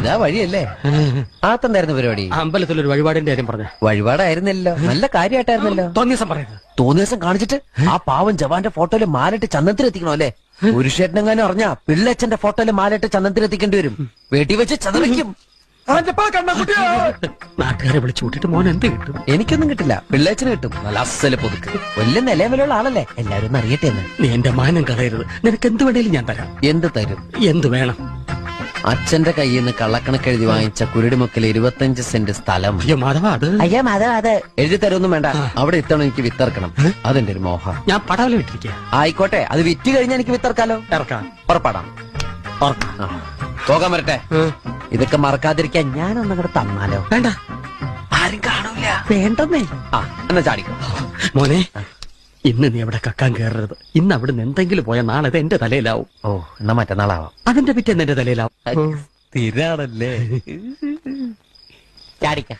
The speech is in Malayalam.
ഇതാ വഴിയല്ലേ? ആത്തെന്തായിരുന്നു പരിപാടി? അമ്പലത്തിലൊരു വഴിപാടിന്റെ കാര്യം പറഞ്ഞു. വഴിപാടായിരുന്നല്ലോ, നല്ല കാര്യമായിട്ടായിരുന്നല്ലോ. തോന്നിയ ദിവസം പറയുന്നത്. തോന്നിയ ദിവസം കാണിച്ചിട്ട് ആ പാവം ജവാന്റെ ഫോട്ടോയില് മാലിട്ട് ചന്ദനത്തിലെത്തിക്കണോ അല്ലേ? പുരുഷേട്ടനെങ്ങാനും അറിഞ്ഞാ പിള്ളേച്ചന്റെ ഫോട്ടോയില് മാലിട്ട് ചന്ദനത്തിലെത്തിക്കേണ്ടി വരും. വീട്ടിൽ വെച്ച് ചതറിക്കും. നാട്ടുകാരെ വിളിച്ചു കൂട്ടിട്ട് മോൻ എന്ത് കിട്ടും? എനിക്കൊന്നും കിട്ടില്ല, പിള്ളേച്ചന് കിട്ടും. നല്ല അസല് പൊതുക്ക്, വലിയ നിലവിലുള്ള ആളല്ലേ, എല്ലാരും ഒന്ന് അറിയട്ടെ എന്ന്. നീ എന്റെ മാനം കളയരുത്. നിനക്ക് എന്ത് വേണേലും ഞാൻ തരാം. എന്ത് തരും? എന്ത് വേണം? അച്ഛന്റെ കയ്യിൽ നിന്ന് കള്ളക്കണക്കെഴുതി വാങ്ങിച്ച കുരുടിമുക്കിൽ 25 സെന്റ് സ്ഥലം. അയ്യോ മാധവ, അത് അയ്യാ മാധവ, അത് എഴുതി തരൊന്നും വേണ്ട. അവിടെ ഇത്തവണ എനിക്ക് വിത്തറക്കണം, അതെന്റെ ഒരു മോഹം. ഞാൻ പടവല വിട്ടിരിക്കുക. ആയിക്കോട്ടെ, അത് വിറ്റ് കഴിഞ്ഞാൽ എനിക്ക് വിത്തറക്കാലോ. ഇറക്കാം. പുറപ്പാടാം. പോകാൻ വരട്ടെ. ഇതൊക്കെ മറക്കാതിരിക്കാൻ ഞാനൊന്നും കൂടെ തന്നാലോ? വേണ്ട, ആരും കാണൂല. വേണ്ടെന്നേ. എന്നാ ചാടിക്കോ മോനെ. ഇന്ന് നീ അവിടെ കക്കാൻ കയറരുത്. ഇന്ന് അവിടുന്ന് എന്തെങ്കിലും പോയാൽ നാളെ അത് എന്റെ തലയിലാവും. ഓ, എന്നാ മറ്റന്നാളാവാം. അതിന്റെ പിറ്റേന്ന് എന്റെ തലയിലാവും. സ്ഥിരാണല്ലേ. ചാടിക്ക.